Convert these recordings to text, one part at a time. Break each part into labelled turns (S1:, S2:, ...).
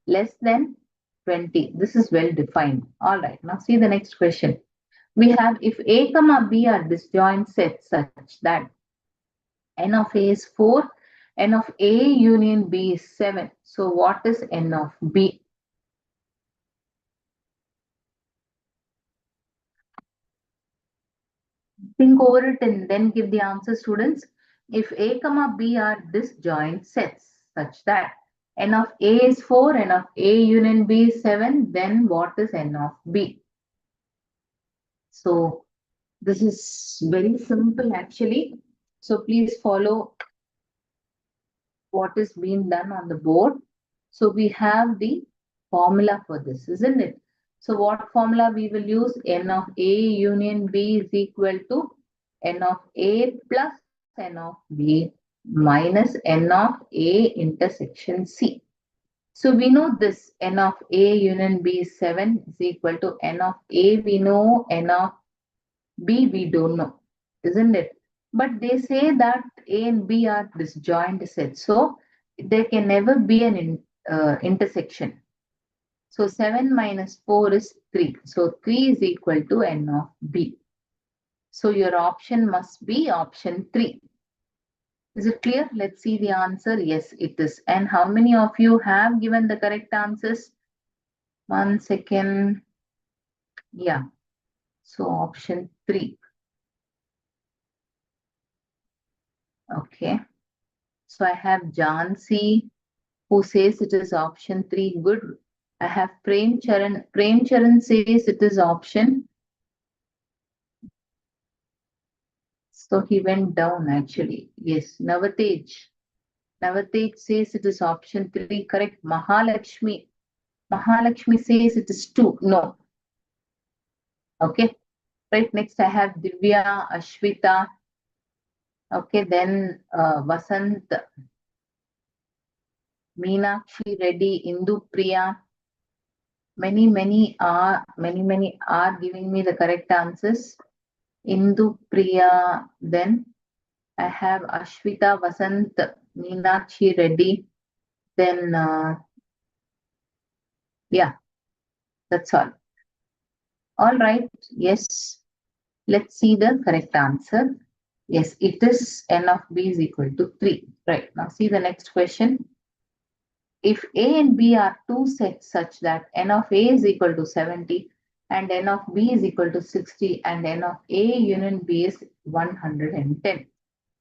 S1: less than 20. This is well defined. All right. Now see the next question. We have if A comma B are disjoint sets such that n of A is 4, n of A union B is 7. So what is n of B? Think over it and then give the answer, students. If A comma B are disjoint sets such that n of A is 4, n of A union B is 7, then what is n of B? So this is very simple actually. So please follow what is being done on the board. So we have the formula for this, isn't it? So what formula we will use? N of A union B is equal to N of A plus N of B minus N of A intersection C. So we know this N of A union B is 7 is equal to N of A we know, N of B we don't know, isn't it? But they say that A and B are disjoint sets, so there can never be an intersection. So 7 minus 4 is 3. So 3 is equal to N of B. So your option must be option 3. Is it clear? Let's see the answer. Yes, it is. And how many of you have given the correct answers? 1 second. Yeah. So option 3. Okay. So I have Jansi who says it is option 3. Good. I have Prem Charan. Prem Charan says it is option. So he went down actually. Yes. Navatej. Navatej says it is option 3. Correct. Mahalakshmi. Mahalakshmi says it is 2. No. Okay. Right. Next I have Divya, Ashwita. Okay. Then Vasant, Meenakshi Reddy, Indu Priya. Many are giving me the correct answers. Indu Priya, then I have Ashwita, Vasant, Meenakshi Reddy, then yeah, that's all. All right, yes, let's see the correct answer. Yes, it is n of b is equal to 3. Right, now see the next question. If A and B are two sets such that n of A is equal to 70 and n of B is equal to 60 and n of A union B is 110.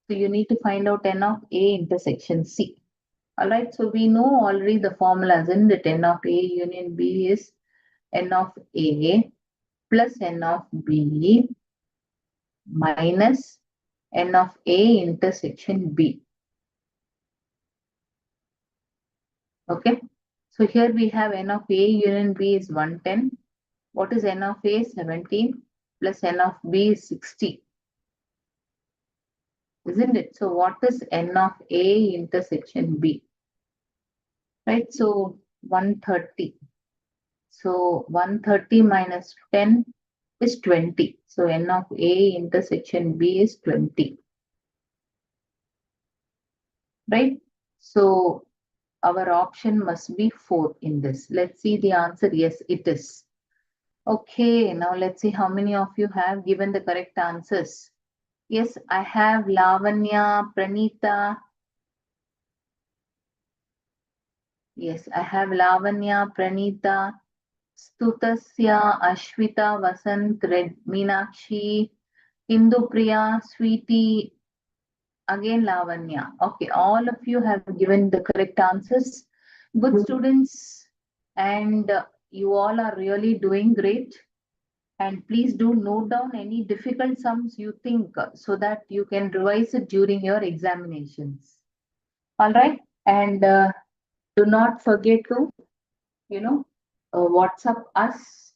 S1: So you need to find out n of A intersection C. All right, so we know already the formulas in that n of A union B is n of A plus n of B minus n of A intersection B. Okay, so here we have n of A union B is 110. What is n of A? 17 plus n of B is 60. Isn't it? So what is n of A intersection B? Right, so 130. So 130 minus 10 is 20. So n of A intersection B is 20. Right? So our option must be 4 in this. Let's see the answer. Yes, it is. Okay, now let's see how many of you have given the correct answers. Yes, I have Lavanya, Pranita. Yes, I have Lavanya, Pranita, Stutasya, Ashwita, Vasant, Red, Meenakshi, Indupriya, Sweetie, again Lavanya. Okay, all of you have given the correct answers. Good students, and you all are really doing great. And please do note down any difficult sums you think so that you can revise it during your examinations. All right, and do not forget to, WhatsApp us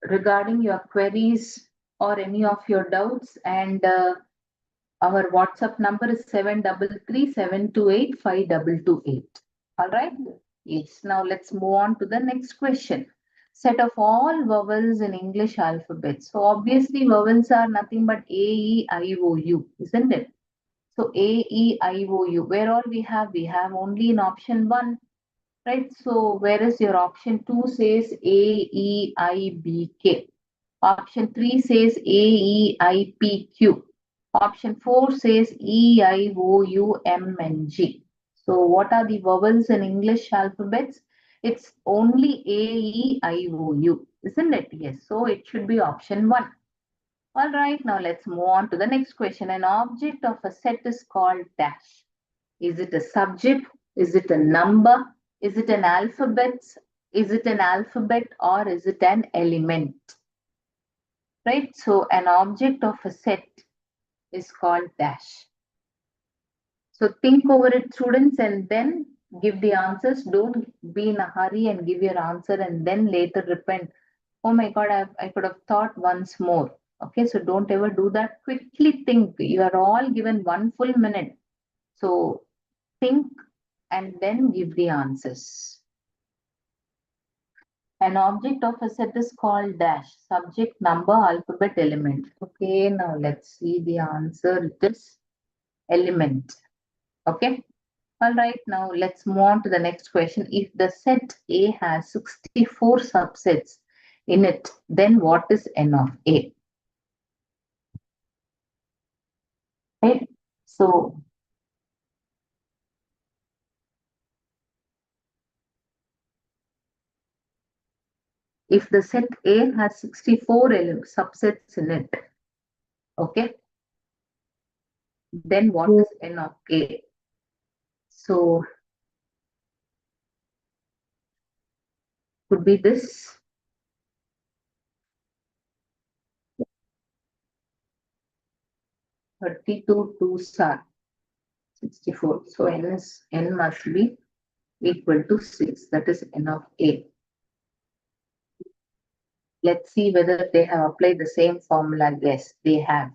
S1: regarding your queries or any of your doubts. And our WhatsApp number is 733-728-5228. All right. Yes. Now let's move on to the next question. Set of all vowels in English alphabet. So obviously vowels are nothing but A, E, I, O, U, isn't it? So A, E, I, O, U. Where all we have? We have only in option 1. right? So whereas your option 2 says A, E, I, B, K. Option 3 says A, E, I, P, Q. Option 4 says E, I, O, U, M, and G. So what are the vowels in English alphabets? It's only A, E, I, O, U, isn't it? Yes. So it should be option 1. All right, now let's move on to the next question. An object of a set is called dash. Is it a subject? Is it a number? Is it an alphabet? Is it an alphabet or is it an element? Right? So an object of a set is called dash. So think over it, students, and then give the answers. Don't be in a hurry and give your answer and then later repent. Oh my God, I could have thought once more. Okay, so don't ever do that. Quickly think. You are all given 1 full minute. So think and then give the answers. An object of a set is called dash. Subject, number, alphabet, element. Okay, now let's see the answer. It is element. Okay. All right, now let's move on to the next question. If the set A has 64 subsets in it, then what is N of A? Right? So, if the set A has 64 subsets in it, okay, then what is N of A? So, could be this. 32 2s are 64. So N must be equal to 6. That is N of A. Let's see whether they have applied the same formula. Yes, they have.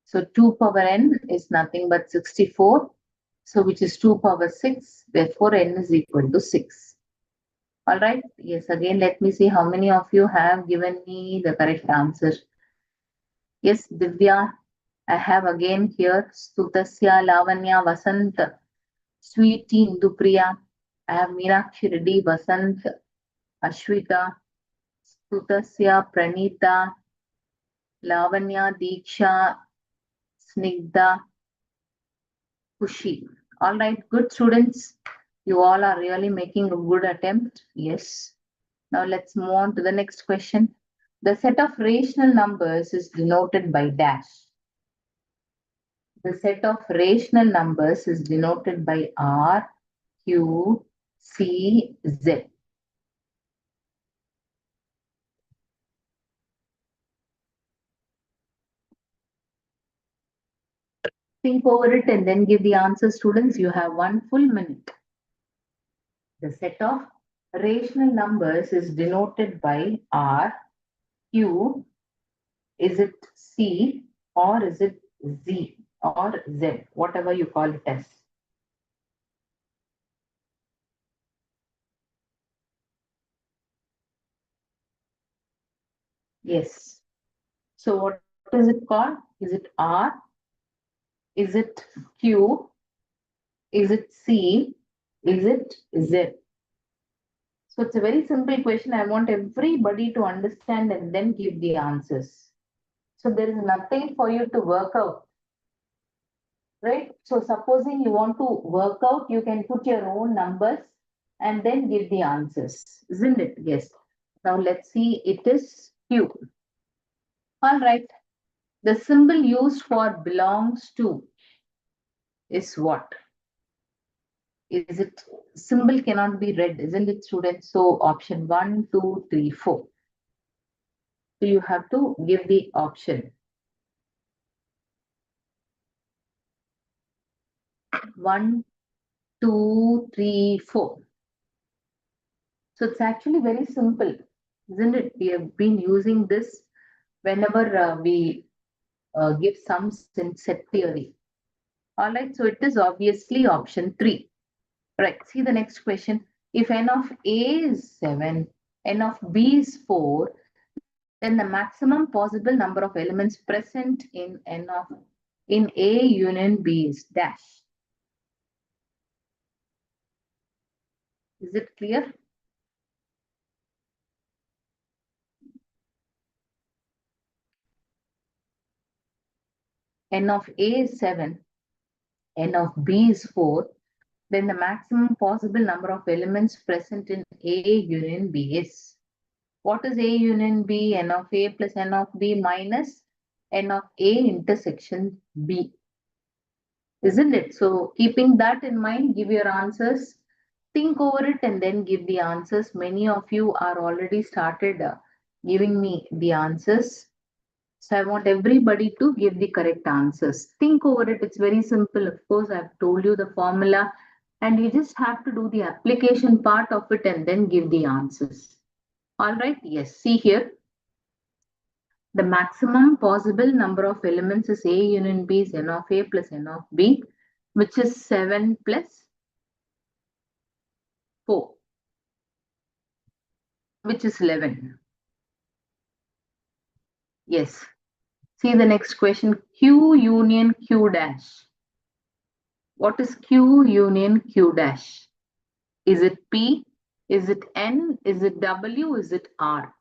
S1: So 2 power n is nothing but 64. So which is 2 power 6. Therefore, n is equal to 6. All right. Yes, again, let me see how many of you have given me the correct answer. Yes, Divya, I have again here Stutasya, Lavanya, Vasant, Sweetie, Indupriya. I have Meenakshi Reddy, Vasant, Ashwita, Stutasya, Pranita, Lavanya, Deeksha, Snigdha, Kushi. All right, good students. You all are really making a good attempt. Yes. Now let's move on to the next question. The set of rational numbers is denoted by dash. The set of rational numbers is denoted by R, Q, C, Z. Think over it and then give the answer, students. You have 1 full minute. The set of rational numbers is denoted by R, Q, is it C or is it Z or Z, whatever you call it as. Yes. So what is it called? Is it R? Is it Q? Is it C? Is it Z? So it's a very simple question. I want everybody to understand and then give the answers. So there is nothing for you to work out. Right? So supposing you want to work out, you can put your own numbers and then give the answers. Isn't it? Yes. Now let's see. It is Q. All right. The symbol used for belongs to is what? Is it symbol cannot be read, isn't it, students? So option 1, 2, 3, 4. So you have to give the option. 1, 2, 3, 4. So it's actually very simple, isn't it? We have been using this whenever we give sums in set theory. All right, so it is obviously option 3. Right, see the next question. If n of A is 7, n of B is 4, then the maximum possible number of elements present in in A union B is dash. Is it clear? N of A is 7, N of B is 4, then the maximum possible number of elements present in A union B is. What is A union B? N of A plus N of B minus N of A intersection B. Isn't it? So keeping that in mind, give your answers. Think over it and then give the answers. Many of you are already started giving me the answers. So I want everybody to give the correct answers. Think over it. It's very simple. Of course, I've told you the formula and you just have to do the application part of it and then give the answers. All right. Yes. See here. The maximum possible number of elements is A union B is N of A plus N of B, which is 7 plus 4, which is 11. Yes. See the next question. Q union Q dash. What is Q union Q dash? Is it P? Is it N? Is it W? Is it R?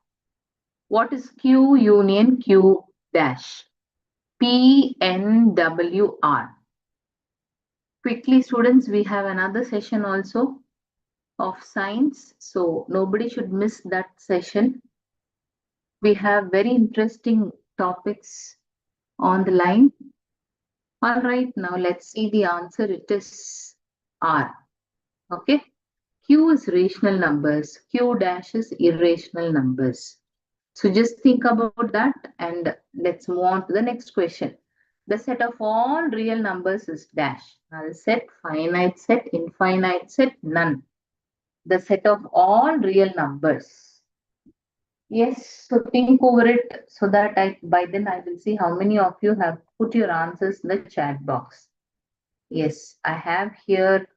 S1: What is Q union Q dash? P, N, W, R. Quickly, students, we have another session also of science. So nobody should miss that session. We have very interesting topics on the line. All right, now let's see the answer. It is R. Okay. Q is rational numbers. Q dash is irrational numbers. So just think about that and let's move on to the next question. The set of all real numbers is dash. Null set, finite set, infinite set, none. The set of all real numbers. Yes, so think over it so that by then I will see how many of you have put your answers in the chat box. Yes, I have here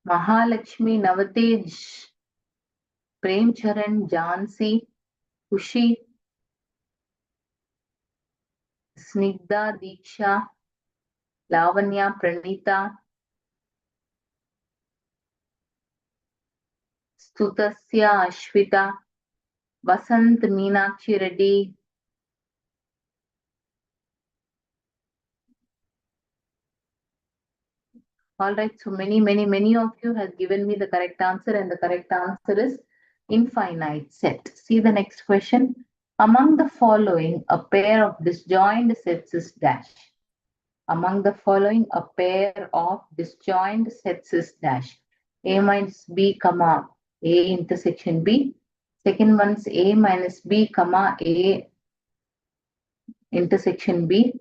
S1: Mahalakshmi, Navatej, Prem Charan, Jansi, Kushi, Snigdha, Diksha, Lavanya, Pranita, Stutasya, Ashwita, Vasant, Meenakshi Reddy. All right, so many of you have given me the correct answer and the correct answer is infinite set. See the next question. Among the following, a pair of disjoint sets is dash. Among the following, a pair of disjoint sets is dash. A minus B, comma, A intersection B. Second one is A minus B, comma, A intersection B.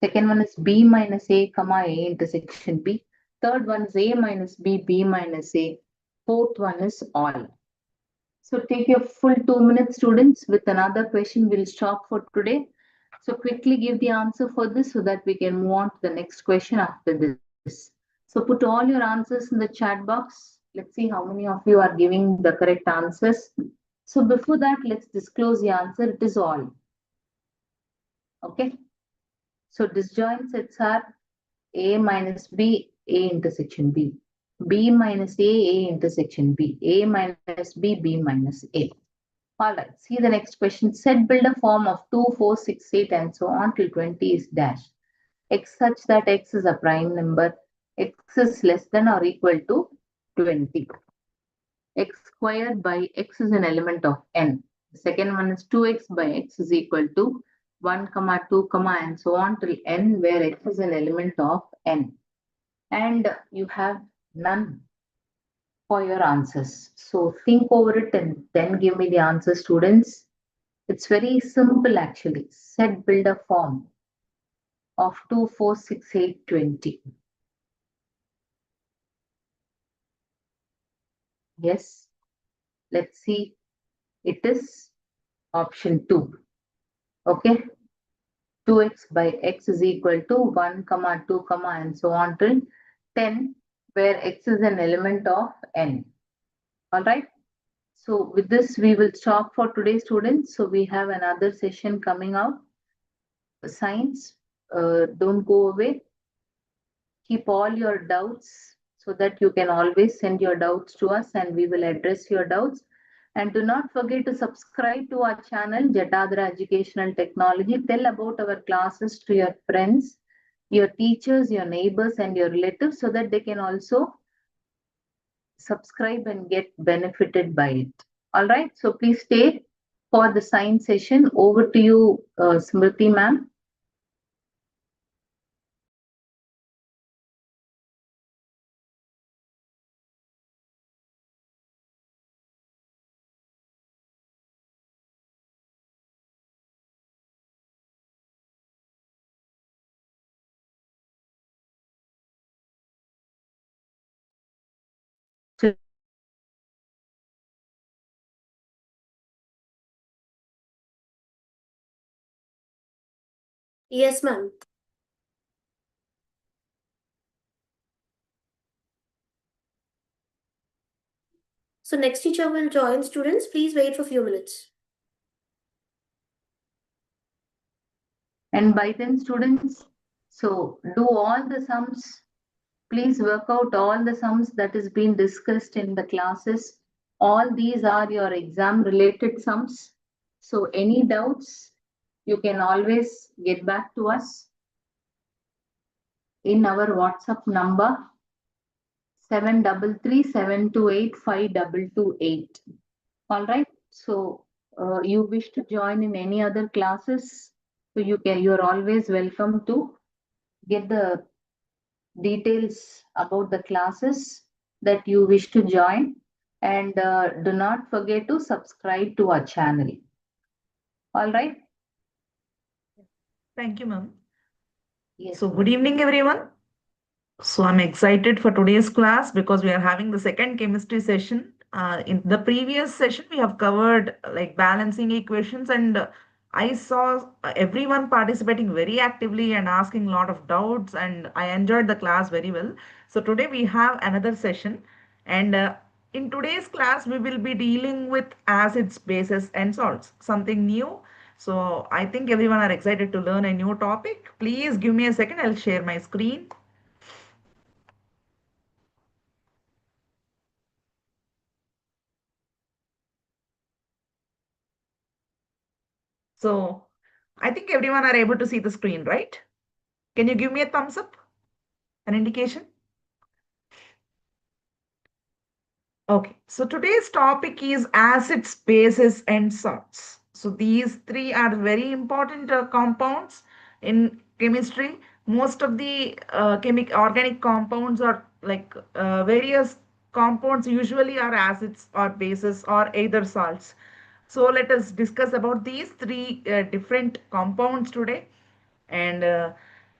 S1: Second one is B minus A, comma, A intersection B. Third one is A minus B, B minus A. Fourth one is all. So take your full 2 minutes, students. With another question, we'll stop for today. So quickly give the answer for this so that we can move on to the next question after this. So put all your answers in the chat box. Let's see how many of you are giving the correct answers. So before that, let's disclose the answer. It is all. Okay. So disjoint sets are A minus B, A intersection B. B minus A, A intersection B. A minus B, B minus A. All right, see the next question. Set builder form of 2, 4, 6, 8 and so on till 20 is dash. X such that X is a prime number. X is less than or equal to 20. X squared by X is an element of N. The second one is 2X by X is equal to 1, 2, and so on till N where X is an element of N. And you have none for your answers. So think over it and then give me the answer, students. It's very simple actually. Set builder form of 2, 4, 6, 8, 20. Yes. Let's see. It is option 2. Okay. 2x by x is equal to 1, 2, and so on till 10 where x is an element of n. All right. So with this, we will stop for today, students. So we have another session coming out. Science. Don't go away. keep all your doubts so that you can always send your doubts to us and we will address your doubts. And do not forget to subscribe to our channel, Jatadhara Educational Technology. Tell about our classes to your friends, your teachers, your neighbors, and your relatives so that they can also subscribe and get benefited by it. All right. So please stay for the science session. Over to you, Smriti ma'am.
S2: Yes, ma'am. So next teacher will join. Students, please wait for a few minutes.
S1: And by then, students, so do all the sums. Please work out all the sums that is being discussed in the classes. All these are your exam related sums. So any doubts, you can always get back to us in our WhatsApp number 733-728-5228. All right. So you wish to join in any other classes, so you're always welcome to get the details about the classes that you wish to join, and do not forget to subscribe to our channel. All right.
S3: Thank you, ma'am.
S1: Yes.
S3: So, good evening, everyone. So, I'm excited for today's class because we are having the second chemistry session. In the previous session, we have covered like balancing equations, and I saw everyone participating very actively and asking a lot of doubts, and I enjoyed the class very well. So, today we have another session, and in today's class, we will be dealing with acids, bases, and salts, something new. So, I think everyone are excited to learn a new topic. Please give me a second, I'll share my screen. So I think everyone are able to see the screen, right? Can you give me a thumbs up, an indication? Okay, so today's topic is acids, bases, and salts. So these three are very important compounds in chemistry. Most of the organic compounds are like various compounds usually are acids or bases or either salts. So let us discuss about these three different compounds today. And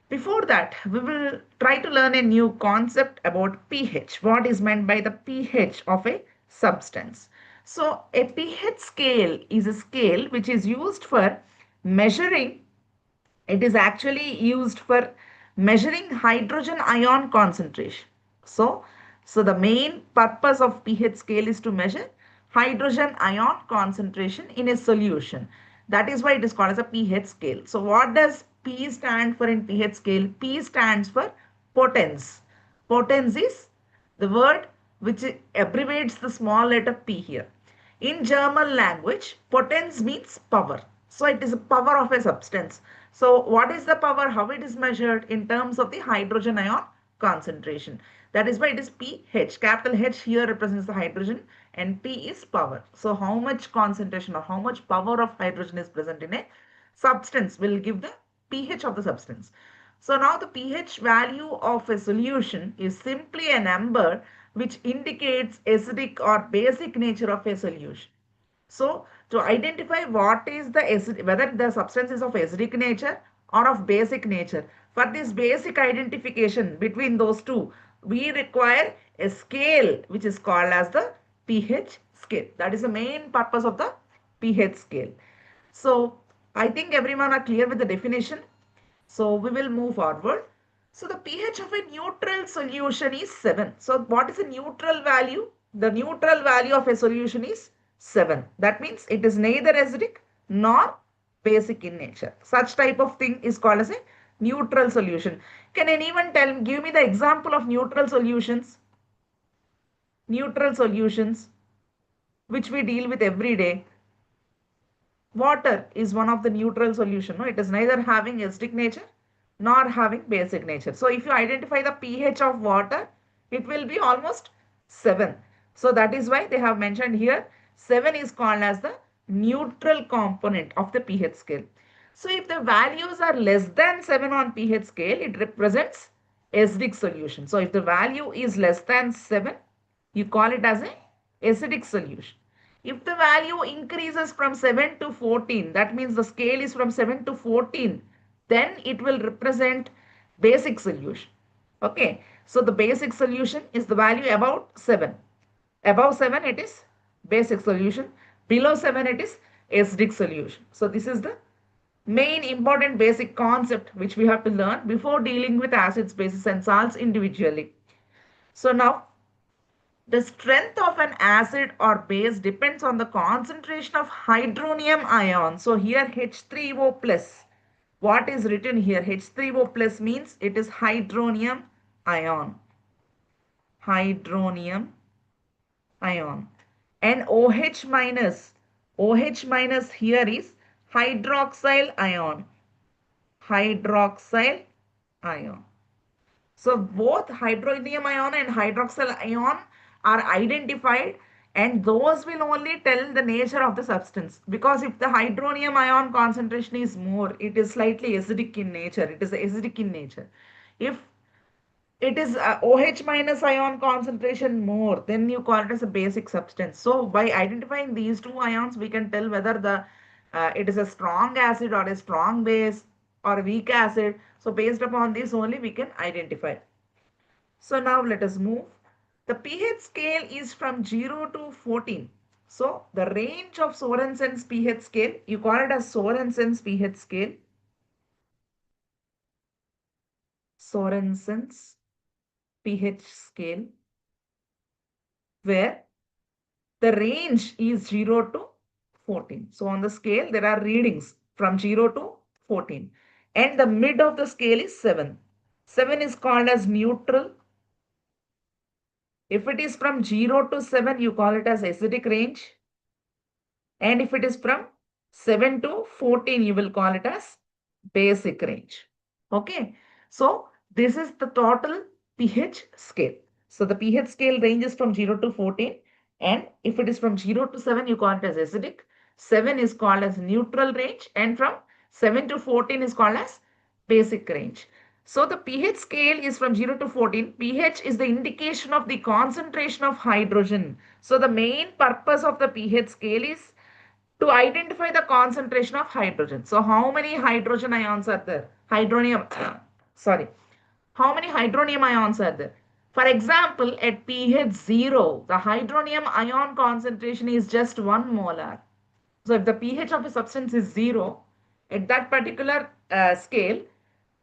S3: before that, we will try to learn a new concept about pH. What is meant by the pH of a substance? So a pH scale is a scale which is used for measuring, it is actually used for measuring hydrogen ion concentration. So, so the main purpose of pH scale is to measure hydrogen ion concentration in a solution. That is why it is called as a pH scale. So what does P stand for in pH scale? P stands for potence. Potence is the word which abbreviates the small letter P here. In German language, potence means power. So it is a power of a substance. So what is the power? How it is measured? In terms of the hydrogen ion concentration. That is why it is pH. Capital H here represents the hydrogen and P is power. So how much concentration or how much power of hydrogen is present in a substance will give the pH of the substance. So now the pH value of a solution is simply a number which indicates acidic or basic nature of a solution. So to identify what is the acid, whether the substance is of acidic nature or of basic nature, for this basic identification between those two, we require a scale which is called as the pH scale. That is the main purpose of the pH scale. So I think everyone are clear with the definition. So we will move forward. So the pH of a neutral solution is 7. So what is a neutral value? The neutral value of a solution is 7. That means it is neither acidic nor basic in nature. Such type of thing is called as a Neutral solution. Can anyone give me the example of neutral solutions? Neutral solutions which we deal with every day. Water is one of the neutral solution. No? It is neither having acidic nature nor having basic nature. So if you identify the pH of water, it will be almost 7. So that is why they have mentioned here 7 is called as the neutral component of the pH scale. So if the values are less than 7 on pH scale, it represents acidic solution. So if the value is less than 7, you call it as a acidic solution. If the value increases from 7 to 14, that means the scale is from 7 to 14, then it will represent basic solution. Okay, so the basic solution is the value about 7. Above 7 it is basic solution. Below 7 it is acidic solution. So this is the main important basic concept which we have to learn before dealing with acids, bases and salts individually. So now the strength of an acid or base depends on the concentration of hydronium ion. So here H3O plus. What is written here? H3O plus means it is hydronium ion. Hydronium ion. And OH minus. OH minus here is hydroxyl ion. Hydroxyl ion. So both hydronium ion and hydroxyl ion are identified, and those will only tell the nature of the substance, because if the hydronium ion concentration is more, it is slightly acidic in nature. It is acidic in nature. If it is OH minus ion concentration more, then you call it as a basic substance. So by identifying these two ions, we can tell whether the it is a strong acid or a strong base or a weak acid. So based upon this only we can identify. So now let us move. The pH scale is from 0 to 14. So the range of Sorensen's pH scale, you call it as Sorensen's pH scale. Sorensen's pH scale, where the range is 0 to 14. So on the scale, there are readings from 0 to 14. And the mid of the scale is 7. 7 is called as neutral. If it is from 0 to 7, you call it as acidic range. And if it is from 7 to 14, you will call it as basic range. Okay. So this is the total pH scale. So the pH scale ranges from 0 to 14. And if it is from 0 to 7, you call it as acidic. 7 is called as neutral range. And from 7 to 14 is called as basic range. So the pH scale is from 0 to 14. pH is the indication of the concentration of hydrogen. So the main purpose of the pH scale is to identify the concentration of hydrogen. So how many hydrogen ions are there? Hydronium, sorry. How many hydronium ions are there? For example, at pH 0, the hydronium ion concentration is just 1 molar. So if the pH of a substance is 0, at that particular scale,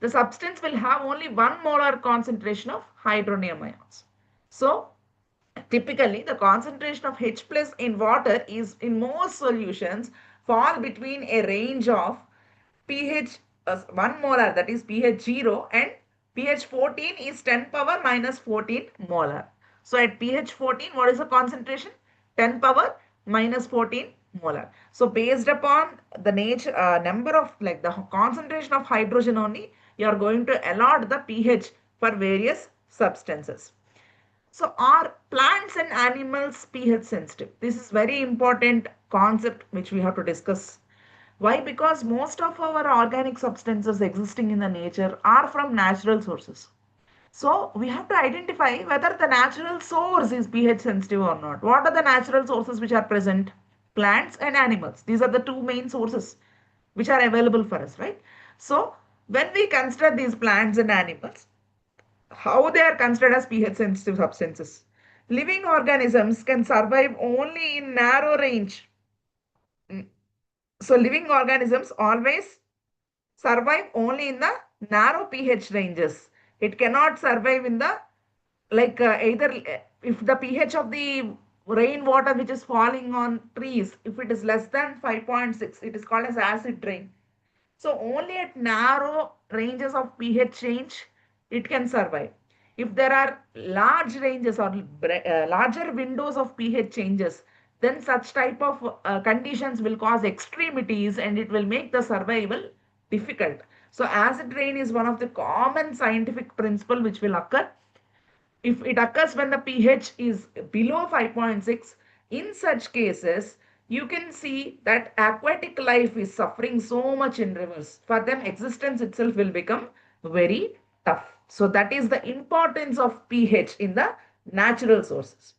S3: the substance will have only 1 molar concentration of hydronium ions. So typically, the concentration of H plus in water is in most solutions fall between a range of pH 1 molar, that is pH 0, and pH 14 is 10 power minus 14 molar. So at pH 14, what is the concentration? 10 power minus 14 molar. So based upon the nature, number of like the concentration of hydrogen only, you are going to allot the pH for various substances. So are plants and animals pH sensitive? This is very important concept which we have to discuss. Why? Because most of our organic substances existing in the nature are from natural sources. So we have to identify whether the natural source is pH sensitive or not. What are the natural sources which are present? Plants and animals. These are the two main sources which are available for us, right? So when we consider these plants and animals, how they are considered as pH sensitive substances? Living organisms can survive only in narrow range. So living organisms always survive only in the narrow pH ranges. It cannot survive in the either if the pH of the rainwater which is falling on trees, if it is less than 5.6, it is called as acid rain. So only at narrow ranges of pH change, it can survive. If there are large ranges or larger windows of pH changes, then such type of conditions will cause extremities and it will make the survival difficult. So acid rain is one of the common scientific principle which will occur. If it occurs when the pH is below 5.6, in such cases, you can see that aquatic life is suffering so much in rivers. For them, existence itself will become very tough. So that is the importance of pH in the natural sources.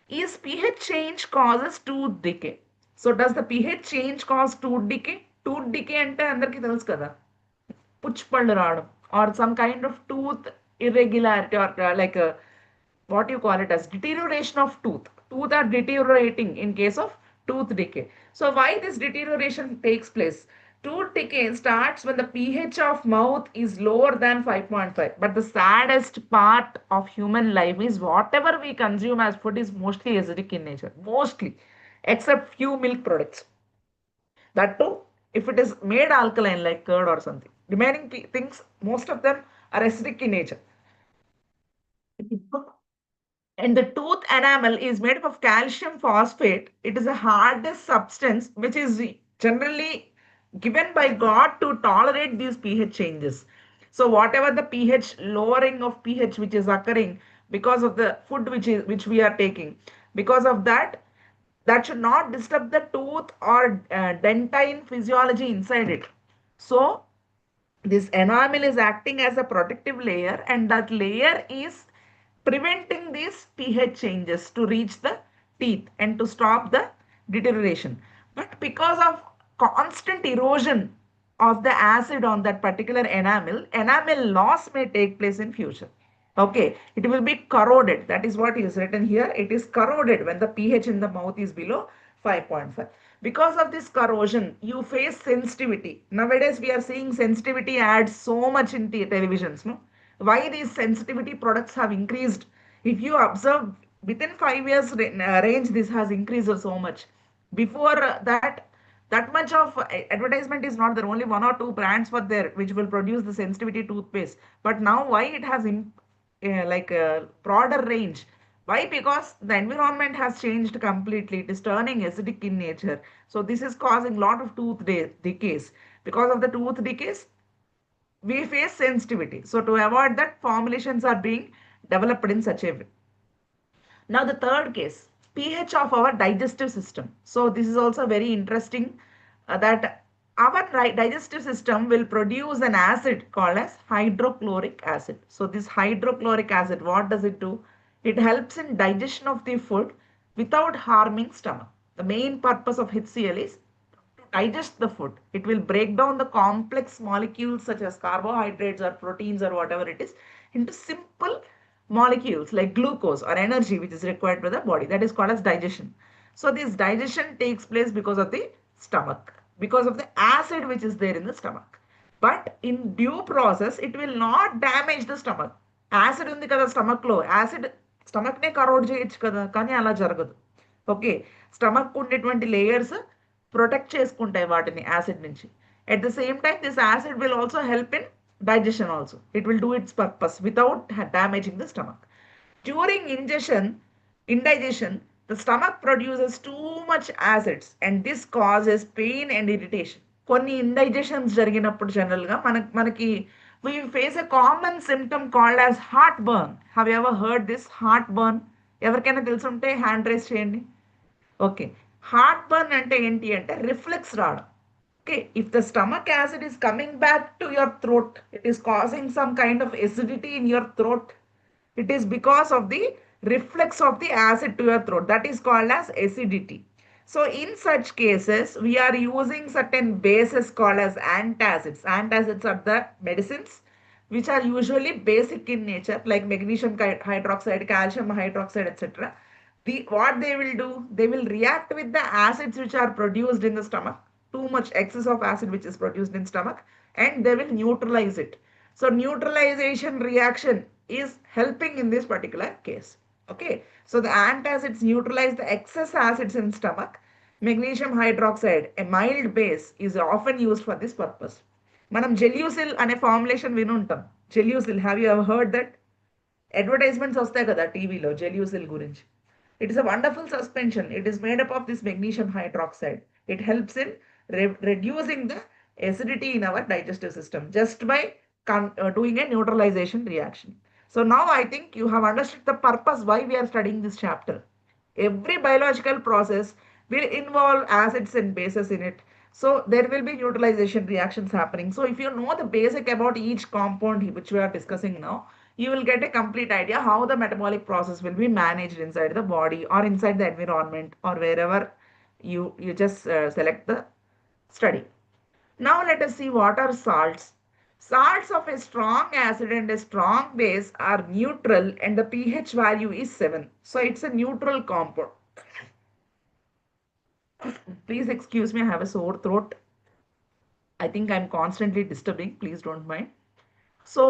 S3: Is pH change causes tooth decay? So does the pH change cause tooth decay? Tooth decay అంటే అందరికీ తెలుసు కదా, పుచ్చిపళ్ళు రావడం or some kind of tooth irregularity or like a, what you call it as deterioration of tooth. Tooth are deteriorating in case of tooth decay. So why this deterioration takes place? Tooth decay starts when the pH of mouth is lower than 5.5. But the saddest part of human life is whatever we consume as food is mostly acidic in nature. Mostly. Except few milk products. That too, if it is made alkaline like curd or something. Remaining things, most of them are acidic in nature. And the tooth enamel is made up of calcium phosphate. It is a hardest substance which is generally given by God to tolerate these pH changes. So whatever the pH lowering of pH which is occurring because of the food which we are taking, because of that, that should not disturb the tooth or dentine physiology inside it. So this enamel is acting as a protective layer, and that layer is preventing these pH changes to reach the teeth and to stop the deterioration. But because of constant erosion of the acid on that particular enamel loss may take place in future. Okay, it will be corroded. That is what is written here. It is corroded when the pH in the mouth is below 5.5. Because of this corrosion, you face sensitivity. Nowadays, we are seeing sensitivity ads so much in the televisions. No? Why these sensitivity products have increased? If you observe, within 5 years range, this has increased so much. Before that much of advertisement is not there. Only one or two brands were there which will produce the sensitivity toothpaste. But now why it has like a broader range? Why? Because the environment has changed completely. It is turning acidic in nature. So this is causing lot of tooth decays. Because of the tooth decays, we face sensitivity. So to avoid that, formulations are being developed in such a way. Now the third case, pH of our digestive system. So this is also very interesting that our digestive system will produce an acid called as hydrochloric acid. So this hydrochloric acid, what does it do? It helps in digestion of the food without harming stomach. The main purpose of HCl is to digest the food. It will break down the complex molecules such as carbohydrates or proteins or whatever it is into simple molecules like glucose or energy which is required by the body. That is called as digestion. So this digestion takes place because of the stomach, because of the acid which is there in the stomach. But in due process, it will not damage the stomach. Acid ఉంది కదా stomach లో, acid stomach నే corrode చేయొచ్చు కదా, కానీ అలా జరగదు. Okay, stomach ఉండేటువంటి లేయర్స్ ప్రొటెక్ట్ చేసుకుంటాయి వాటిని యాసిడ్ నుంచి. At the same time this acid will also help in digestion also. It will do its purpose without damaging the stomach. During indigestion, the stomach produces too much acids and this causes pain and irritation. కొన్ని indigestions జరిగినప్పుడు జనరల్గా మనకి we face a common symptom called as heartburn. Have you ever heard this heartburn? ఎవరికైనా తెలుసుంటే hand raise చేయండి. Okay, హార్ట్బర్న్ అంటే ఏంటి అంటే రిఫ్లెక్స్ రావడం. Okay, if the stomach acid is coming back to your throat, it is causing some kind of acidity in your throat. It is because of the reflux of the acid to your throat. That is called as acidity. So in such cases, we are using certain bases called as antacids. Antacids are the medicines which are usually basic in nature, like magnesium hydroxide, calcium hydroxide, etc. What they will do, they will react with the acids which are produced in the stomach, too much excess of acid which is produced in stomach, and they will neutralize it. So neutralization reaction is helping in this particular case. Okay, so the antacids neutralize the excess acids in stomach magnesium hydroxide, a mild base, is often used for this purpose. మనం Gelusil అనే formulation వినుంటాం. Gelusil, have you ever heard that? Advertisements వస్తాయి కదా టీవీలో జెల్యూసిల్ గురించి. It is a wonderful suspension. It is made up of this magnesium hydroxide. It helps in reducing the acidity in our digestive system just by doing a neutralization reaction. So now I think you have understood the purpose why we are studying this chapter. Every biological process will involve acids and bases in it. So there will be neutralization reactions happening. So if you know the basic about each compound which we are discussing now, you will get a complete idea how the metabolic process will be managed inside the body or inside the environment or wherever you just select the study. Now let us see what are salts. Salts of a strong acid and a strong base are neutral and the pH value is 7. So it's a neutral compound. Please excuse me, I have a sore throat. I think I'm constantly disturbing. Please don't mind. So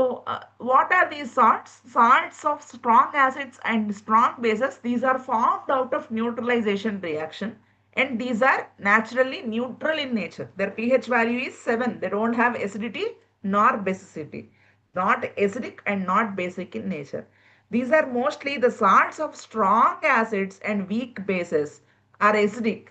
S3: what are these salts? Salts of strong acids and strong bases, these are formed out of neutralization reaction and these are naturally neutral in nature. Their pH value is 7. They don't have acidity nor basicity. Not acidic and not basic in nature. These are mostly the salts of strong acids and weak bases are acidic.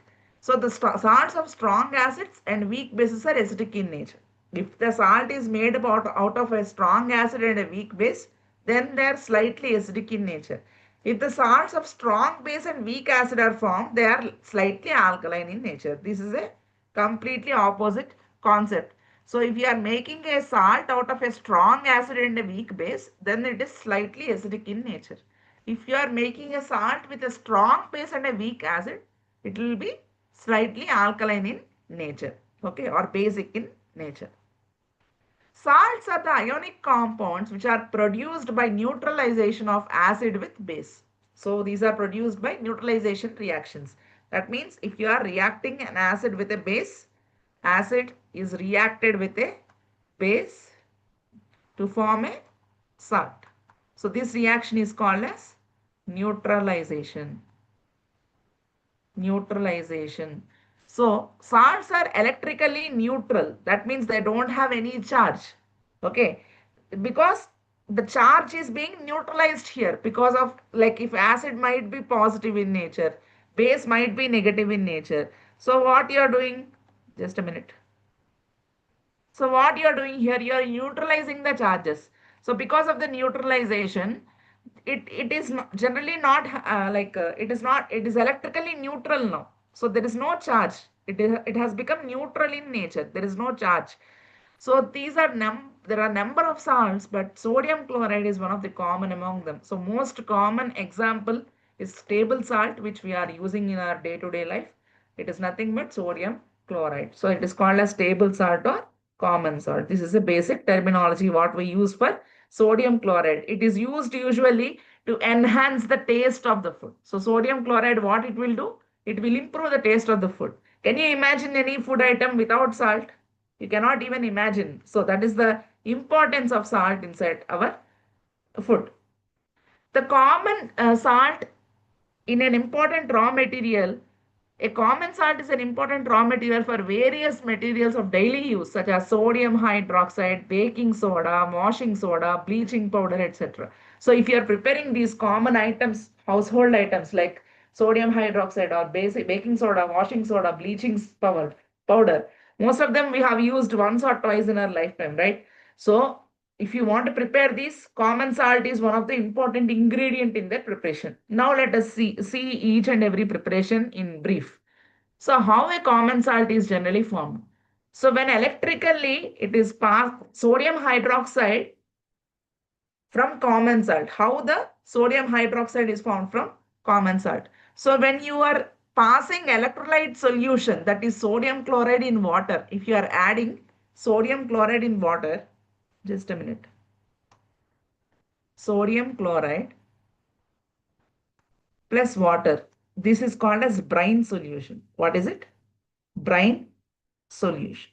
S3: So the salts of strong acids and weak bases are acidic in nature. If the salt is made out of a strong acid and a weak base, then they are slightly acidic in nature. If the salts of strong base and weak acid are formed, they are slightly alkaline in nature. This is a completely opposite concept. So if you are making a salt out of a strong acid and a weak base, then it is slightly acidic in nature. If you are making a salt with a strong base and a weak acid, it will be slightly alkaline in nature, okay, or basic in nature. Salts are the ionic compounds which are produced by neutralization of acid with base. So these are produced by neutralization reactions. That means if you are reacting an acid with a base, acid is reacted with a base to form a salt. So this reaction is called as neutralization. Neutralization. So salts are electrically neutral. That means they don't have any charge. Okay. Because the charge is being neutralized here because of, like, if acid might be positive in nature, base might be negative in nature. So what you are doing, just a minute. So what you are doing here, you are neutralizing the charges. So because of the neutralization, it is generally not it is electrically neutral now. So there is no charge. It has become neutral in nature. There is no charge. So these are there are number of salts, but sodium chloride is one of the common among them. So most common example is stable salt, which we are using in our day-to-day life. It is nothing but sodium chloride. So it is called as stable salt or common salt. This is a basic terminology what we use for sodium chloride. It is used usually to enhance the taste of the food. So sodium chloride, what it will do? It will improve the taste of the food. Can you imagine any food item without salt? You cannot even imagine. So that is the importance of salt inside our food. The common salt in an important raw material, a common salt is an important raw material for various materials of daily use such as sodium hydroxide, baking soda, washing soda, bleaching powder, etc. So if you are preparing these common items, household items like sodium hydroxide or baking soda, washing soda, bleaching powder, most of them we have used once or twice in our lifetime, right? So if you want to prepare this, common salt is one of the important ingredient in their preparation. Now let us see each and every preparation in brief. So how a common salt is generally formed. So when electrically it is passed sodium hydroxide from common salt. How the sodium hydroxide is formed from common salt. So when you are passing electrolyte solution, that is sodium chloride in water, if you are adding sodium chloride in water, just a minute. Sodium chloride plus water. This is called as brine solution. What is it? Brine solution.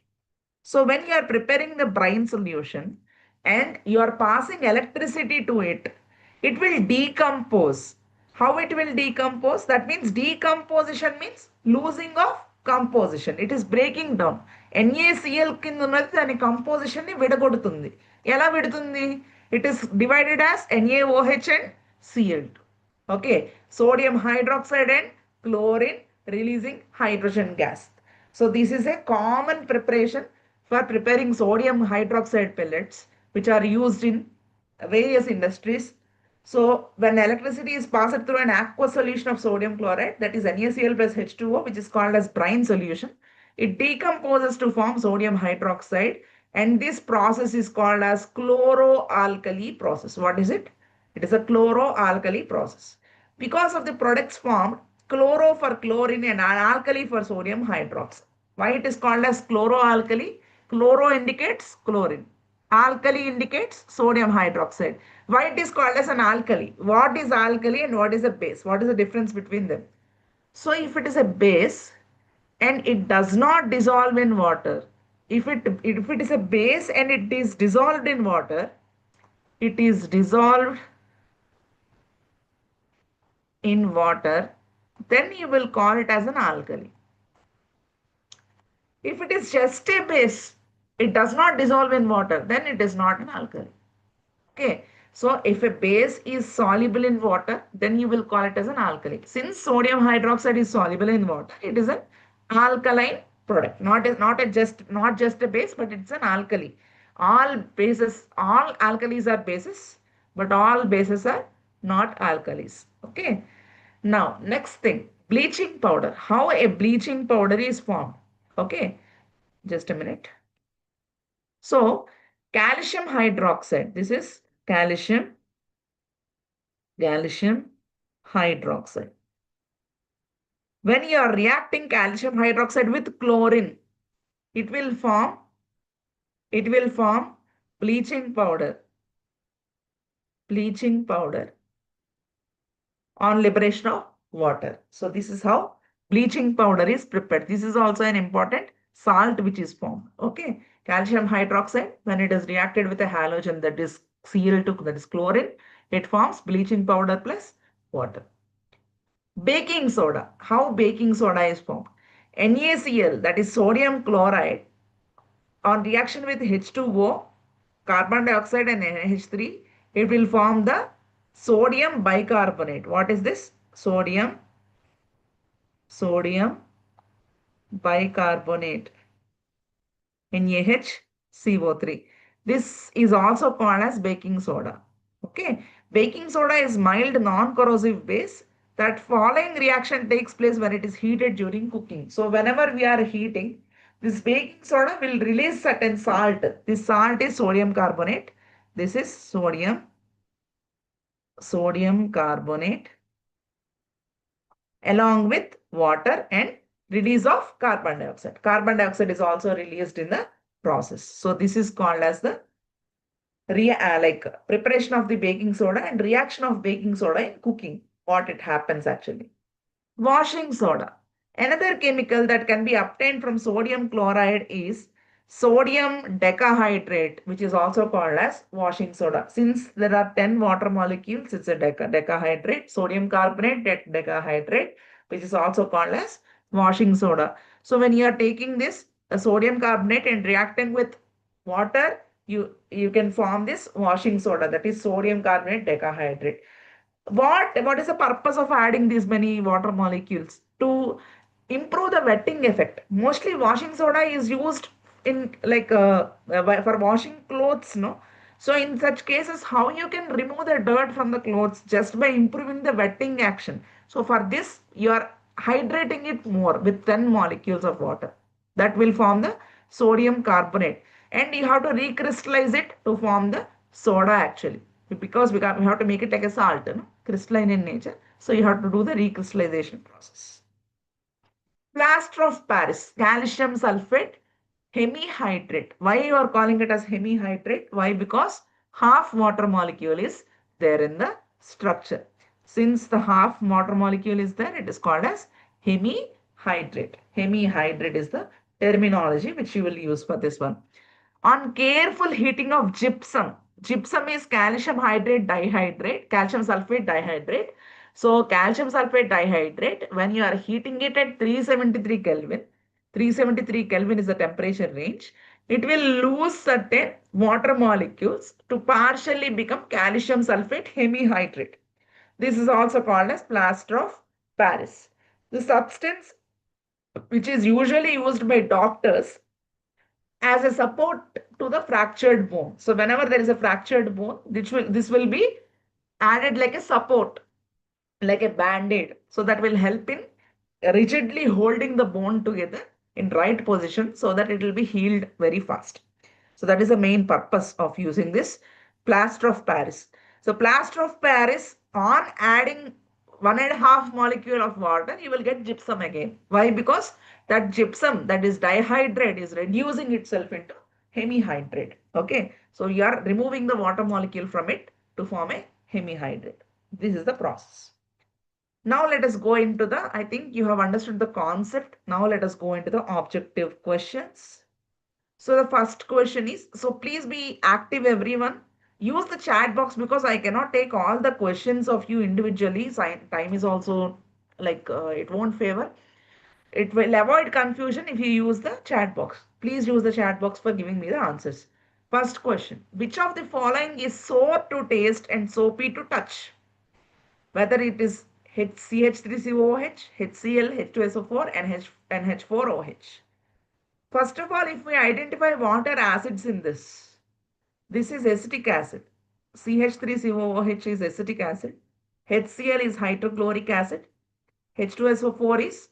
S3: So when you are preparing the brine solution and you are passing electricity to it, it will decompose. How it will decompose? That means decomposition means losing of composition. It is breaking down. NaCl కింద ఉన్నది దాని composition ని విడగొడుతుంది. ఎలా విడుతుంది? It is divided as NaOH and Cl2. Okay, sodium hydroxide and chlorine releasing hydrogen gas. So this is a common preparation for preparing sodium hydroxide pellets, which are used in various industries. So when electricity is passed through an aqueous solution of sodium chloride, that is NaCl plus H2O, which is called as brine solution, it decomposes to form sodium hydroxide, and this process is called as chloroalkali process. What is it? It is a chloroalkali process. Because of the products formed, chloro for chlorine and alkali for sodium hydroxide. Why it is called as chloroalkali? Chloro indicates chlorine. Alkali indicates sodium hydroxide. Why it is called as an alkali? What is alkali and what is a base? What is the difference between them? So if it is a base and it does not dissolve in water, if it is a base and it is dissolved in water, it is dissolved in water, then you will call it as an alkali. If it is just a base, it does not dissolve in water, then it is not an alkali. Okay, so if a base is soluble in water, then you will call it as an alkali. Since sodium hydroxide is soluble in water, it is an alkaline product, not just a base, but it's an alkali. All alkalis are bases, but all bases are not alkalis. Okay. Now, next thing, bleaching powder. How a bleaching powder is formed. Okay, just a minute. So, calcium hydroxide. This is calcium hydroxide. When you are reacting calcium hydroxide with chlorine, it will form bleaching powder. Bleaching powder on liberation of water. So this is how bleaching powder is prepared. This is also an important salt which is formed. Okay, calcium hydroxide, when it is reacted with a halogen, that is Cl2, that is chlorine, it forms bleaching powder plus water. Baking soda. How baking soda is formed? NaCl, that is sodium chloride, on reaction with H2O, carbon dioxide and NH3, it will form the sodium bicarbonate. What is this? Sodium bicarbonate, NaHCO3. This is also called as baking soda. Okay, baking soda is mild non-corrosive base. That following reaction takes place when it is heated during cooking. So whenever we are heating, this baking soda will release certain salt. This salt is sodium carbonate. This is sodium carbonate along with water and release of carbon dioxide. Carbon dioxide is also released in the process. So this is called as the preparation of the baking soda and reaction of baking soda in cooking. What it happens actually. Washing soda. Another chemical that can be obtained from sodium chloride is sodium decahydrate, which is also called as washing soda. Since there are 10 water molecules, it's a decahydrate, sodium carbonate decahydrate, which is also called as washing soda. So when you are taking this sodium carbonate and reacting with water, you can form this washing soda, that is sodium carbonate decahydrate. What is the purpose of adding these many water molecules? To improve the wetting effect. Mostly washing soda is used in for washing clothes, no? So in such cases, how you can remove the dirt from the clothes? Just by improving the wetting action. So for this, you are hydrating it more with 10 molecules of water. That will form the sodium carbonate. And you have to recrystallize it to form the soda actually. Because we have to make it like a salt, no? Crystalline in nature. So you have to do the recrystallization process. Plaster of Paris, calcium sulfate, hemihydrate. Why you are calling it as hemihydrate? Why? Because half water molecule is there in the structure. Since the half water molecule is there, it is called as hemihydrate. Hemihydrate is the terminology which you will use for this one. On careful heating of gypsum. Gypsum is calcium hydrate dihydrate, calcium sulfate dihydrate. So calcium sulfate dihydrate, when you are heating it at 373 Kelvin, 373 Kelvin is the temperature range, it will lose certain water molecules to partially become calcium sulfate hemihydrate. This is also called as plaster of Paris. The substance which is usually used by doctors as a support to the fractured bone. So whenever there is a fractured bone, this will be added like a support, like a band-aid. So that will help in rigidly holding the bone together in right position so that it will be healed very fast. So that is the main purpose of using this plaster of Paris. So plaster of Paris, on adding 1.5 molecule of water, you will get gypsum again. Why? Because that gypsum, that is dihydrate, is reducing itself into hemihydrate. Okay. So you are removing the water molecule from it to form a hemihydrate. This is the process. Now let us go into the, I think you have understood the concept. Now let us go into the objective questions. So the first question is, so please be active everyone. Use the chat box because I cannot take all the questions of you individually. Time is also like it won't favor. It will avoid confusion if you use the chat box. Please use the chat box for giving me the answers. First question, which of the following is sour to taste and soapy to touch? Whether it is CH3COOH, HCl, H2SO4 and H4OH. First of all, if we identify what are acids in this is acetic acid. CH3COOH is acetic acid. HCl is hydrochloric acid. H2SO4 is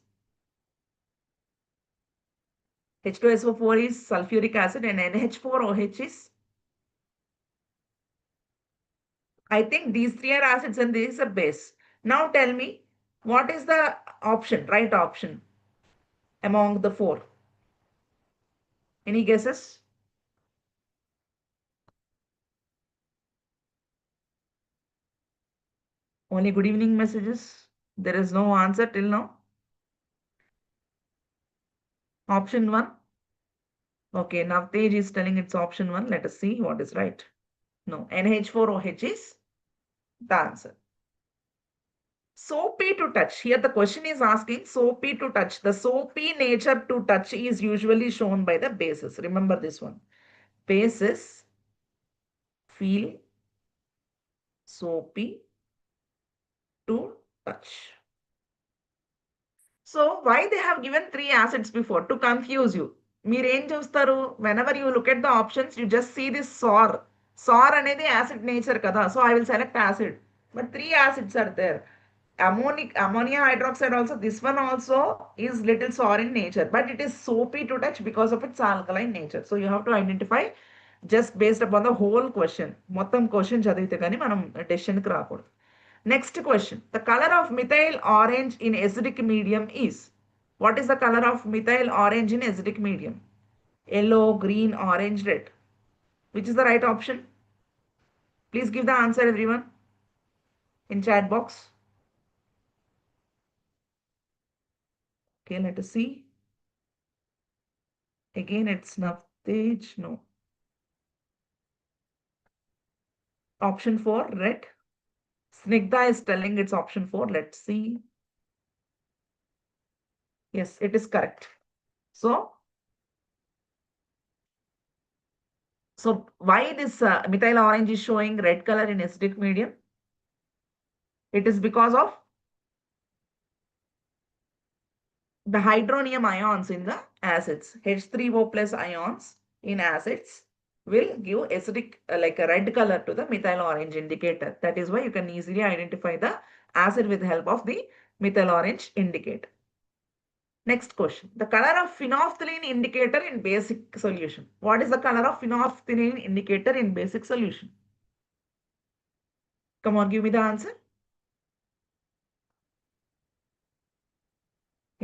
S3: sulfuric acid and NH4OH is, I think these three are acids and this is a base. Now tell me, what is the option, right option among the four? Any guesses? Only good evening messages. There is no answer till now. Option 1. Okay, Navtej is telling it's option 1. Let us see what is right. No, NH4OH is the answer. Soapy to touch. Here the question is asking soapy to touch. The soapy nature to touch is usually shown by the bases. Remember this one. Bases feel soapy to touch. So why they have given three acids before? To confuse you. మీరు ఏం చూస్తారు, whenever you look at the options, you just see this sour. Sour అనేది acid nature కదా. So I will select acid. But three acids are there. Ammonia hydroxide also, this one also is little sour in nature. But it is soapy to touch because of its alkaline nature. So you have to identify just based upon the whole question. మొత్తం question చదివితే కానీ మనం డెసిషన్కి రాకూడదు. Next question. The color of methyl orange in acidic medium is? What is the color of methyl orange in acidic medium? Yellow, green, orange, red. Which is the right option? Please give the answer everyone in chat box. Okay, let us see. Again, it's Navtej. No. Option 4, red. Snigdha is telling it's option 4. Let's see. Yes, it is correct. So why this methyl orange is showing red color in acidic medium? It is because of the hydronium ions in the acids. H3O plus ions in acids will give acidic like a red color to the methyl orange indicator. That is why you can easily identify the acid with the help of the methyl orange indicator. Next question. The color of phenolphthalein indicator in basic solution. What is the color of phenolphthalein indicator in basic solution? Come on, give me the answer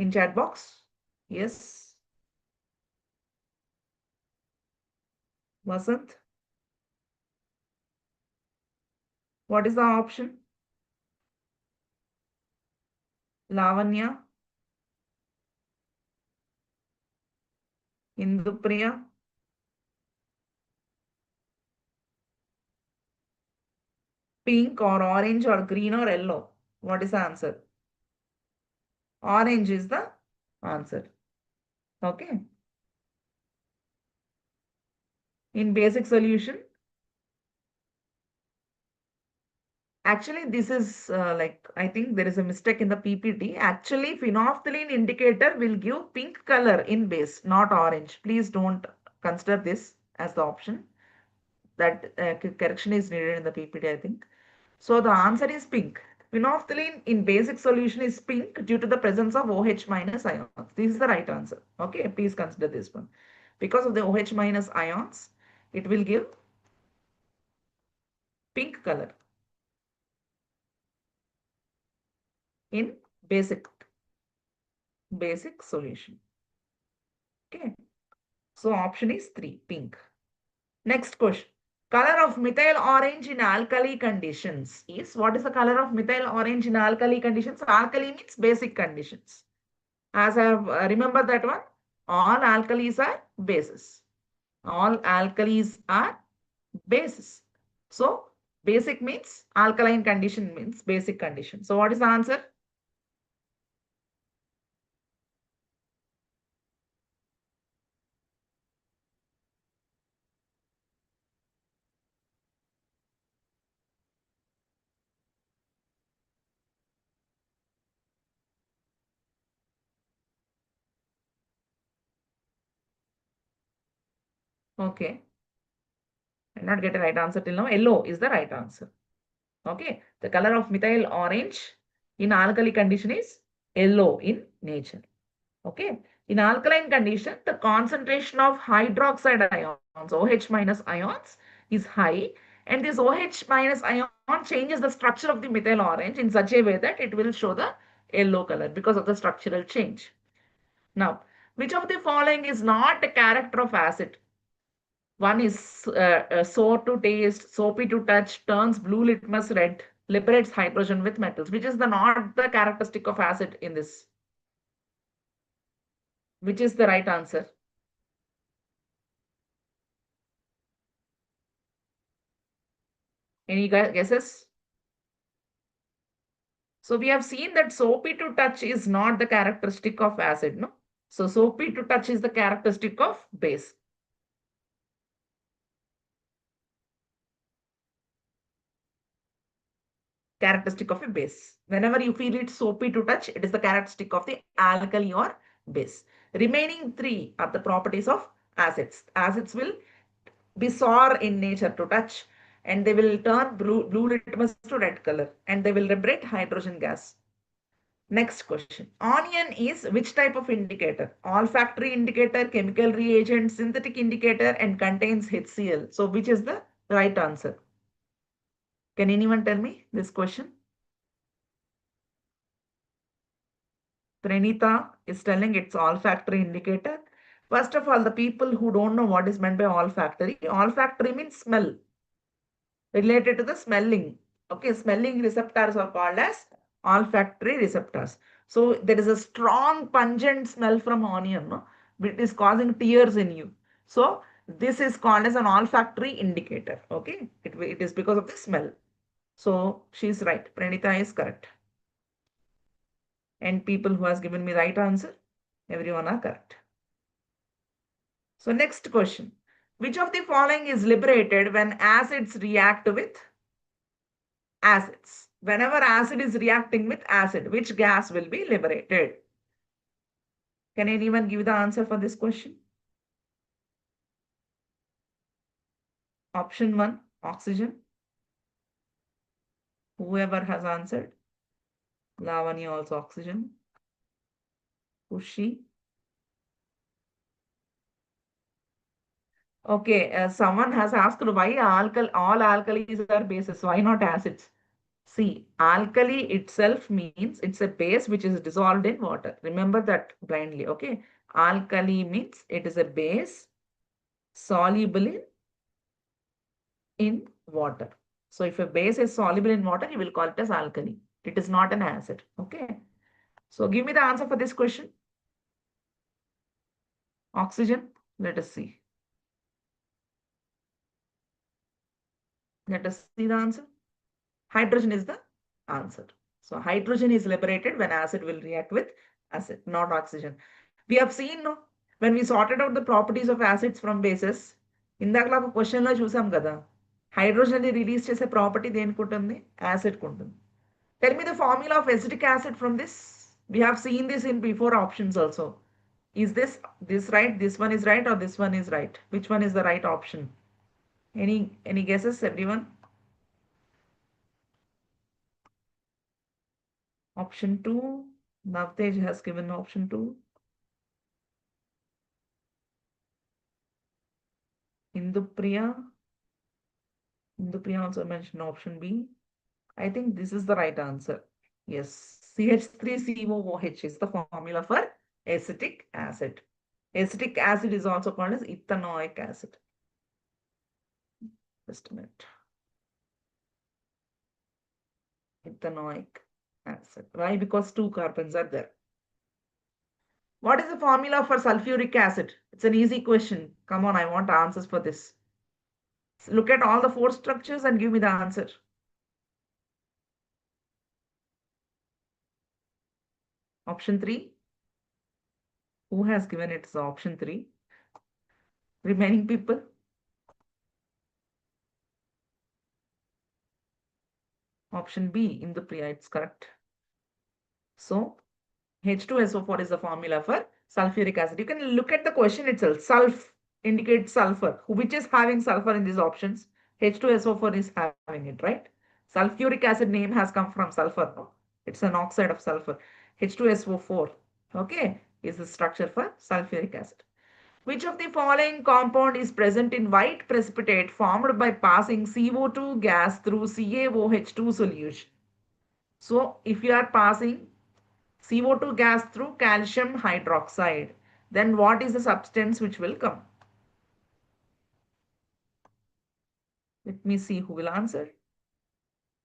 S3: in chat box. Yes. Vasant. What is the option? Lavanya. Indupriya. Pink or orange or green or yellow. What is the answer? Orange is the answer. Okay. In basic solution, actually this is I think there is a mistake in the PPT. Actually, phenolphthalein indicator will give pink color in base, not orange. Please don't consider this as the option. That correction is needed in the PPT, I think. So the answer is pink. Phenolphthalein in basic solution is pink due to the presence of OH minus ions. This is the right answer. Okay, please consider this one. Because of the OH minus ions, it will give pink color in basic solution. Okay, so option is 3, pink. Next question. Color of methyl orange in alkali conditions is, what is the color of methyl orange in alkali conditions? Alkali means basic conditions. As I have remember that one, all alkalis are bases. All alkalis are bases. So basic means alkaline condition means basic condition. So what is the answer? Okay. I did not get a right answer till now. Yellow is the right answer. Okay. The color of methyl orange in alkali condition is yellow in nature. Okay. In alkaline condition, the concentration of hydroxide ions, OH minus ions, is high. And this OH minus ion changes the structure of the methyl orange in such a way that it will show the yellow color because of the structural change. Now, which of the following is not a character of acid? One is sour to taste, soapy to touch, turns blue litmus red, liberates hydrogen with metals. Which is not the characteristic of acid in this? Which is the right answer? Any guesses? So we have seen that soapy to touch is not the characteristic of acid, no? So soapy to touch is the characteristic of base. Characteristic of a base. Whenever you feel it soapy to touch, it is the characteristic of the alkali or base. Remaining 3 are the properties of acids. Acids will be sour in nature to touch, and they will turn blue litmus to red color, and they will liberate hydrogen gas. Next question. Onion is which type of indicator? Olfactory indicator, chemical reagent, synthetic indicator, and contains HCl. So which is the right answer? Can anyone tell me this question? Pranita is telling it's olfactory indicator. First of all, the people who don't know what is meant by olfactory means smell, related to the smelling. Okay, smelling receptors are called as olfactory receptors. So there is a strong pungent smell from onion, no? It is causing tears in you. So this is called as an olfactory indicator. Okay, it is because of the smell. So she's right. Pranita is correct. And people who has given me right answer, everyone are correct. So next question. Which of the following is liberated when acids react with acids? Whenever acid is reacting with acid, which gas will be liberated? Can anyone give the answer for this question? Option 1, oxygen. Whoever has answered. Lavanya also oxygen. Ushi. Okay, someone has asked why all alkalis are bases. Why not acids? See, alkali itself means it's a base which is dissolved in water. Remember that blindly, okay? Alkali means it is a base soluble in water. So if a base is soluble in water, you will call it as alkali. It is not an acid, okay? So give me the answer for this question. Oxygen, let us see. Let us see the answer. Hydrogen is the answer. So hydrogen is liberated when acid will react with acid, not oxygen. We have seen no, when we sorted out the properties of acids from bases, ఇందాకలా ఒక question లో చూసాం కదా, hydrogen ని release చేసే property దేనికి ఉంటుంది? Acid కు ఉంటుంది. Tell me the formula of acetic acid from this. We have seen this in before options also. Is this right? This one is right or this one is right? Which one is the right option? Any guesses, everyone? Option 2. Navtej has given option 2. Indupriya also mentioned option B. I think this is the right answer. Yes, CH3COOH is the formula for acetic acid. Acetic acid is also called as ethanoic acid. Just a minute. Ethanoic acid. Why? Because 2 carbons are there. What is the formula for sulfuric acid? It's an easy question. Come on, I want answers for this. Look at all the 4 structures and give me the answer. Option 3. Who has given it as option 3? Remaining people? Option B, Indupriya, it's correct. So H2SO4 is the formula for sulfuric acid. You can look at the question itself. Sulf indicates sulfur. Which is having sulfur in these options? H2SO4 is having it, right? Sulfuric acid name has come from sulfur. No? It's an oxide of sulfur. H2SO4, okay, is the structure for sulfuric acid. Which of the following compound is present in white precipitate formed by passing CO2 gas through CaOH2 solution? So if you are passing CO2 gas through calcium hydroxide, then what is the substance which will come? Let me see who will answer.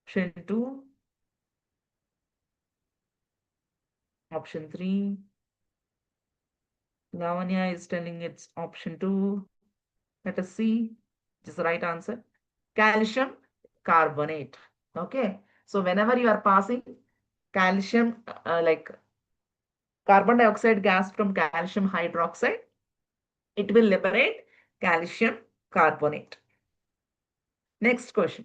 S3: Option 2. Option 3. Lavanya is telling it's option 2. Let us see. Which is the right answer. Calcium carbonate. Okay. So whenever you are passing calcium, like carbon dioxide gas from calcium hydroxide, it will liberate calcium carbonate. Next question.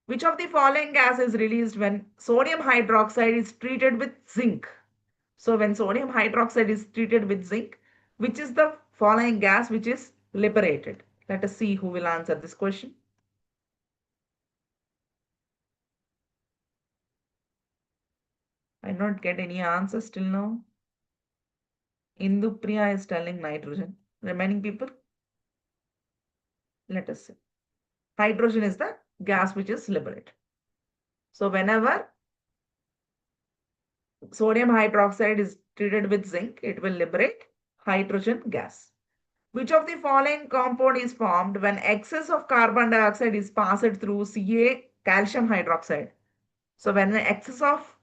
S3: Which of the following gas is released when sodium hydroxide is treated with zinc? So when sodium hydroxide is treated with zinc, which is the following gas which is liberated? Let us see who will answer this question. I not get any answers till now. Indupriya is telling nitrogen. Remaining people? Let us see. Hydrogen is the gas which is liberated. So whenever sodium hydroxide is treated with zinc, it will liberate hydrogen gas. Which of the following compound is formed when excess of carbon dioxide is passed through calcium hydroxide? So when the excess of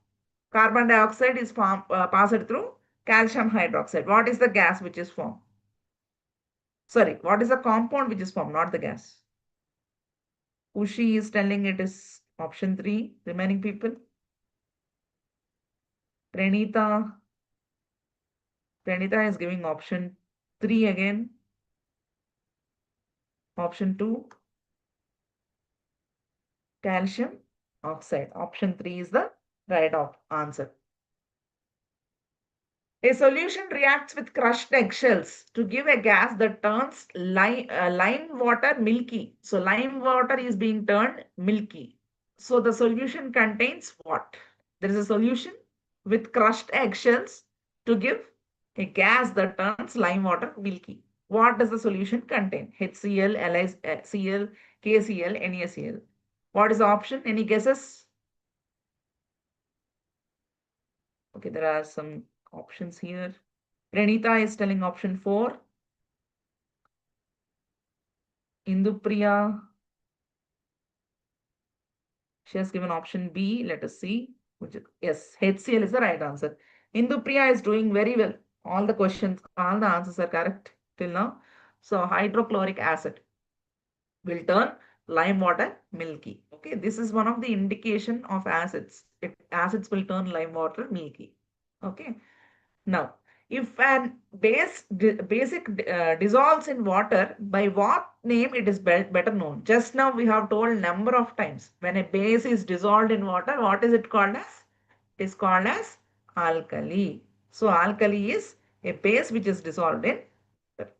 S3: carbon dioxide is passed through calcium hydroxide, what is the gas which is formed? Sorry, what is the compound which is formed, not the gas? Ushi is telling it is option 3. Remaining people? Pranita is giving option 3 again. Option 2. Calcium oxide. Option 3 is the right answer. A solution reacts with crushed eggshells to give a gas that turns lime water milky. So lime water is being turned milky. So the solution contains what? There is a solution with crushed eggshells to give a gas that turns lime water milky. What does the solution contain? HCl, LiCl, KCl, NaCl. What is the option? Any guesses? Okay, there are some options here. Pranita is telling option 4. Indupriya, she has given option B. Let us see. Yes, HCl is the right answer. Indupriya is doing very well. All the questions, all the answers are correct till now. So hydrochloric acid will turn lime water milky. Okay, this is one of the indication of acids. Acids will turn lime water milky. Okay, now if an basic dissolves in water, by what name it is better known? Just now we have told number of times when a base is dissolved in water, what is it called as? It is called as alkali. So alkali is a base which is dissolved in water.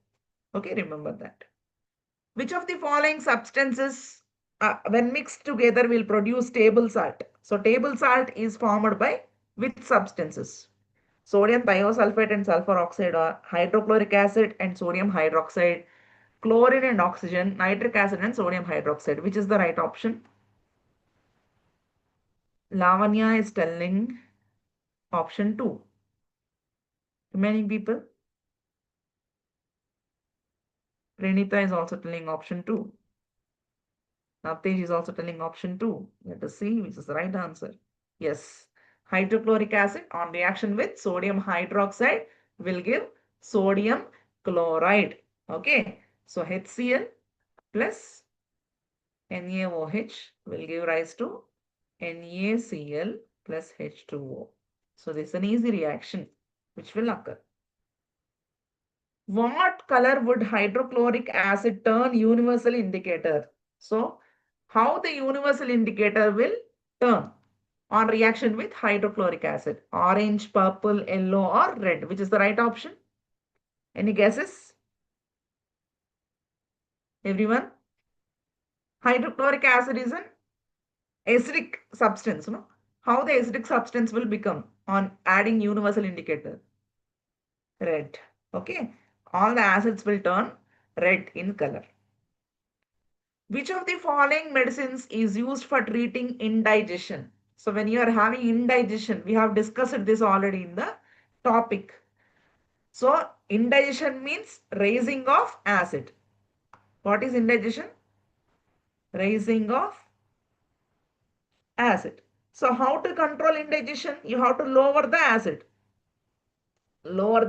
S3: Okay, remember that. Which of the following substances when mixed together will produce table salt? So table salt is formed by which substances? Sodium thiosulfate and sulfur oxide, or hydrochloric acid and sodium hydroxide, chlorine and oxygen, nitric acid and sodium hydroxide. Which is the right option? Lavanya is telling option 2. Remaining people? Pranita is also telling option 2. Navtej is also telling option 2. Let us see which is the right answer. Yes, hydrochloric acid on reaction with sodium hydroxide will give sodium chloride. Okay, so HCl plus NaOH will give rise to NaCl plus H2O. So this is an easy reaction which will occur. What color would hydrochloric acid turn universal indicator? So how the universal indicator will turn on reaction with hydrochloric acid? Orange, purple, yellow or red? Which is the right option? Any guesses? Everyone? Hydrochloric acid is an acidic substance. No? How the acidic substance will become on adding universal indicator? Red. Okay. All the acids will turn red in color. Which of the following medicines is used for treating indigestion? So when you are having indigestion, we have discussed this already in the topic. So indigestion means raising of acid. What is indigestion? Raising of acid. So how to control indigestion? You have to lower the acid. Lower